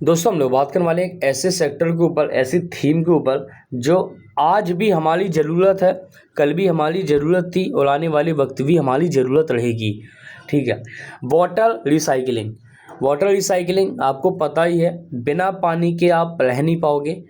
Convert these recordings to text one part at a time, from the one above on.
दोस्तों हम लोग बात करने वाले हैं एक ऐसे सेक्टर के ऊपर, ऐसी थीम के ऊपर जो आज भी हमारी ज़रूरत है, कल भी हमारी ज़रूरत थी और आने वाले वक्त भी हमारी ज़रूरत रहेगी। ठीक है, वाटर रिसाइकिलिंग। वाटर रिसाइकिलिंग आपको पता ही है, बिना पानी के आप रह नहीं पाओगे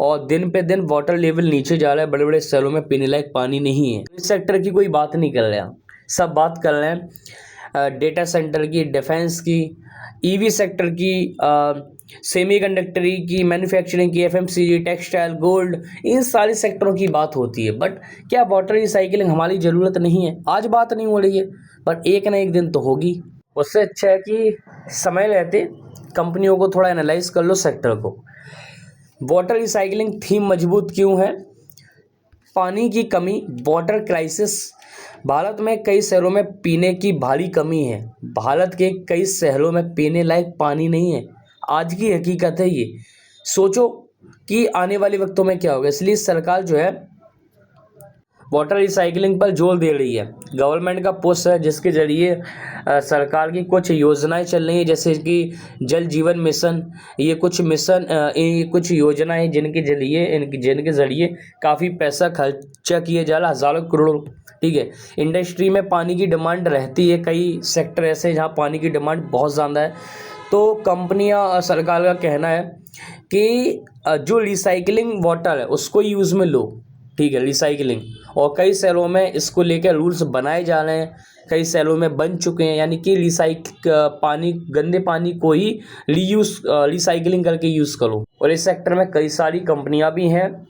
और दिन पे दिन वाटर लेवल नीचे जा रहा है। बड़े बड़े शहरों में पीने लायक पानी नहीं है। इस सेक्टर की कोई बात नहीं कर रहे हैं, सब बात कर रहे हैं डेटा सेंटर की, डिफेंस की, ईवी सेक्टर की, सेमीकंडक्टर की, मैन्युफैक्चरिंग की, एफएमसीजी, टेक्सटाइल, गोल्ड, इन सारे सेक्टरों की बात होती है। बट क्या वाटर रिसाइकिलिंग हमारी ज़रूरत नहीं है? आज बात नहीं हो रही है, पर एक ना एक दिन तो होगी। उससे अच्छा है कि समय रहते कंपनियों को थोड़ा एनालाइज कर लो सेक्टर को। वाटर रिसाइकिलिंग थीम मजबूत क्यों है? पानी की कमी, वाटर क्राइसिस। भारत में कई शहरों में पीने की भारी कमी है। भारत के कई शहरों में पीने लायक पानी नहीं है। आज की हकीकत है ये। सोचो कि आने वाले वक्तों में क्या होगा। इसलिए सरकार जो है वाटर रिसाइकिलिंग पर जोर दे रही है। गवर्नमेंट का पुश है जिसके ज़रिए सरकार की कुछ योजनाएं चल रही हैं, जैसे कि जल जीवन मिशन। ये कुछ योजनाएं जिनके ज़रिए काफ़ी पैसा खर्चा किया जा रहा, हज़ारों करोड़। ठीक है, इंडस्ट्री में पानी की डिमांड रहती है। कई सेक्टर ऐसे हैं जहाँ पानी की डिमांड बहुत ज़्यादा है, तो कंपनियां, सरकार का कहना है कि जो रिसाइकिलिंग वाटर है उसको यूज़ में लो। ठीक है, रिसाइकिलिंग, और कई शहरों में इसको लेकर रूल्स बनाए जा रहे हैं, कई शहरों में बन चुके हैं। यानी कि गंदे पानी को ही रिसाइकिलिंग करके यूज़ करो। और इस सेक्टर में कई सारी कंपनियां भी हैं,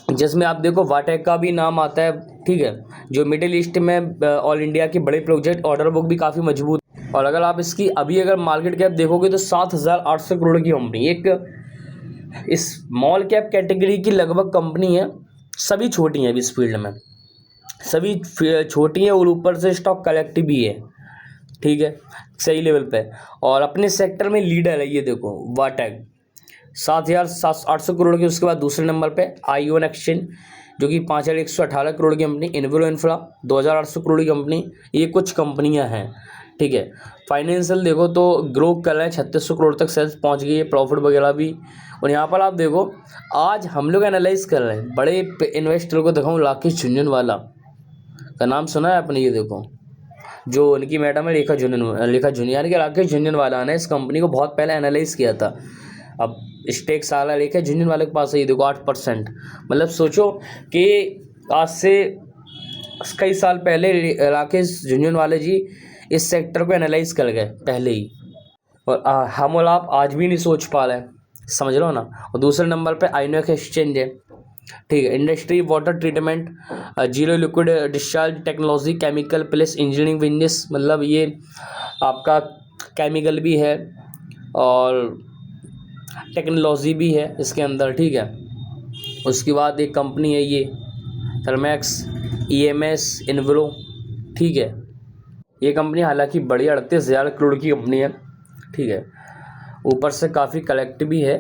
जिसमें आप देखो वाटेक का भी नाम आता है। ठीक है, जो मिडिल ईस्ट में ऑल इंडिया के बड़े प्रोजेक्ट, ऑर्डर बुक भी काफ़ी मजबूत। और अगर आप इसकी अगर मार्केट कैप देखोगे तो 7,800 करोड़ की कंपनी, एक स्मॉल कैप कैटेगरी की लगभग कंपनी है। सभी छोटी हैं अभी इस फील्ड में, सभी छोटी हैं और ऊपर से स्टॉक कलेक्टिव भी है। ठीक है, सही लेवल पे, और अपने सेक्टर में लीडर है। ये देखो वाटेक 7,800 करोड़ की। उसके बाद दूसरे नंबर पे आईओन एक्सचेंज जो कि 5,118 करोड़ की कंपनी। इन्वोलो इंफ्रा 2,800 करोड़ की कंपनी। ये कुछ कंपनियां हैं। ठीक है, फाइनेंशियल देखो तो ग्रो कर रहे हैं, 3600 करोड़ तक सेल्स पहुंच गई है, प्रॉफिट वगैरह भी। और यहाँ पर आप देखो, आज हम लोग एनालाइज कर रहे हैं, बड़े इन्वेस्टर को दिखाऊँ, राकेश झुनझुनवाला का नाम सुना है आपने? ये देखो, जो उनकी मैडम है रेखा झुनझुन, कि राकेश झुनझुनवाला ने इस कंपनी को बहुत पहले एनालाइज किया था। अब स्टेक साला रेखा झुनझुनवाले के पास है, ये देखो 8%। मतलब सोचो कि आज से कई साल पहले राकेश झुनझुनवाला जी इस सेक्टर को एनालाइज कर गए पहले ही, और हम और आप आज भी नहीं सोच पा रहे हैं, समझ लो ना। और दूसरे नंबर पे आइनोक्स एक्सचेंज है। ठीक है, industry, water treatment, zero liquid discharge technology, chemical plus engineering business. मतलब ये आपका केमिकल भी है और टेक्नोलॉजी भी है इसके अंदर। ठीक है, उसके बाद एक कंपनी है ये थर्मैक्स, ईएमएस, इन्वोलो। ठीक है, ये कंपनी हालांकि बड़ी 38,000 करोड़ की कंपनी है। ठीक है, ऊपर से काफ़ी कलेक्ट भी है।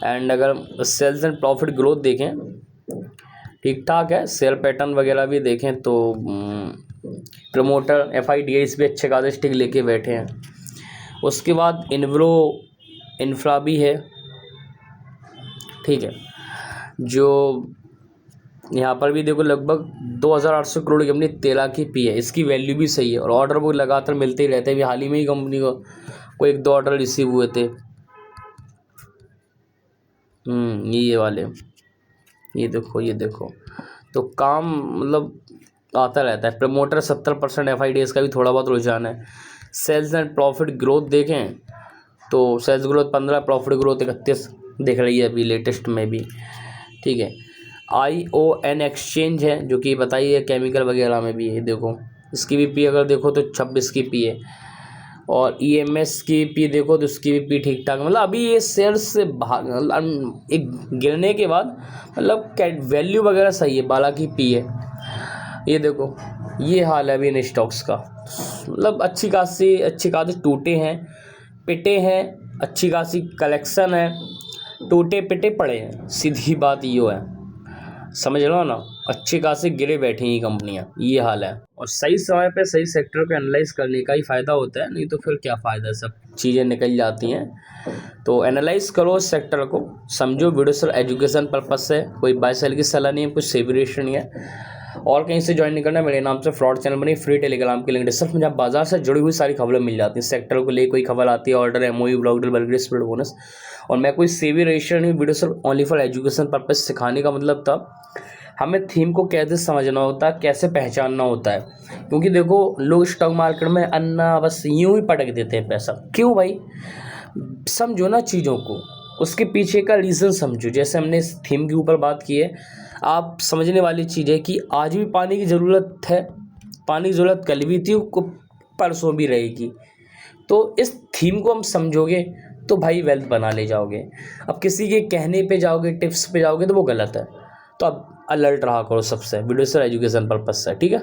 एंड अगर सेल्स एंड प्रॉफिट ग्रोथ देखें, ठीक ठाक है। शेयर पैटर्न वगैरह भी देखें तो प्रमोटर FIDs भी अच्छे खासे स्टिक लेके बैठे हैं। उसके बाद इन्वोलो इंफ्रा भी है। ठीक है, जो यहाँ पर भी देखो लगभग 2,800 करोड़ की कंपनी, 13 की पी है, इसकी वैल्यू भी सही है और ऑर्डर बुक लगातार मिलते ही रहते हैं। अभी हाल ही में ही कंपनी को 1-2 ऑर्डर रिसीव हुए थे। ये वाले, ये देखो तो काम मतलब आता रहता है। प्रमोटर 70%, FIDs का भी थोड़ा बहुत रुझान है। सेल्स एंड प्रॉफिट ग्रोथ देखें तो सेल्स ग्रोथ 15, प्रॉफिट ग्रोथ 31 दिख रही है अभी लेटेस्ट में भी। ठीक है, ION एक्सचेंज है जो कि बताइए केमिकल वगैरह में भी है। देखो इसकी भी पी अगर देखो तो 26 की पी है, और EMS की पी देखो तो उसकी भी पी ठीक ठाक। मतलब अभी ये शेयर से एक गिरने के बाद मतलब वैल्यू वगैरह सही है, 12 की पी है। ये देखो ये हाल है अभी इन स्टॉक्स का। मतलब अच्छी खासी टूटे हैं, पिटे हैं, अच्छी खासी कलेक्शन है, टूटे पिटे पड़े हैं, सीधी बात ये है। समझ लो ना, अच्छी खासी गिरे बैठी कंपनियां, ये हाल है। और सही समय पे सही सेक्टर को एनालाइज करने का ही फ़ायदा होता है, नहीं तो फिर क्या फ़ायदा, सब चीज़ें निकल जाती हैं। तो एनालाइज करो इस सेक्टर को, समझो। वीडियो सिर्फ एजुकेशन पर्पज से, कोई बाय सेल की सलाह नहीं है, कुछ सेविरेशन नहीं है। और कहीं से ज्वाइन नहीं करना, मेरे नाम से फ्रॉड चैनल बनी, फ्री टेलीग्राम की लिंक डिस्क्रिप्शन में, जहाँ बाजार से जुड़ी हुई सारी खबरें मिल जाती हैं। सेक्टर को ले कोई खबर आती है, ऑर्डर, एमओयू, ब्लॉक डील, बल्कि स्प्लिट बोनस। और मैं कोई सेविरेशन नहीं, वीडियो सिर्फ ओनली फॉर एजुकेशन पर्पज। सिखाने का मतलब था हमें थीम को कैसे समझना होता है, कैसे पहचानना होता है। क्योंकि देखो, लोग स्टॉक मार्केट में अन्ना बस यूं ही पटक देते हैं पैसा। क्यों भाई? समझो ना चीज़ों को, उसके पीछे का रीज़न समझो। जैसे हमने इस थीम के ऊपर बात की है, आप समझने वाली चीज़ है कि आज भी पानी की ज़रूरत है, पानी की ज़रूरत कल भी थी, परसों भी रहेगी। तो इस थीम को हम समझोगे तो भाई वेल्थ बना ले जाओगे। अब किसी के कहने पे जाओगे, टिप्स पे जाओगे, तो वो गलत है। तो अब अलर्ट रहा करो सबसे, वीडियो से एजुकेशन पर्पज से, ठीक है।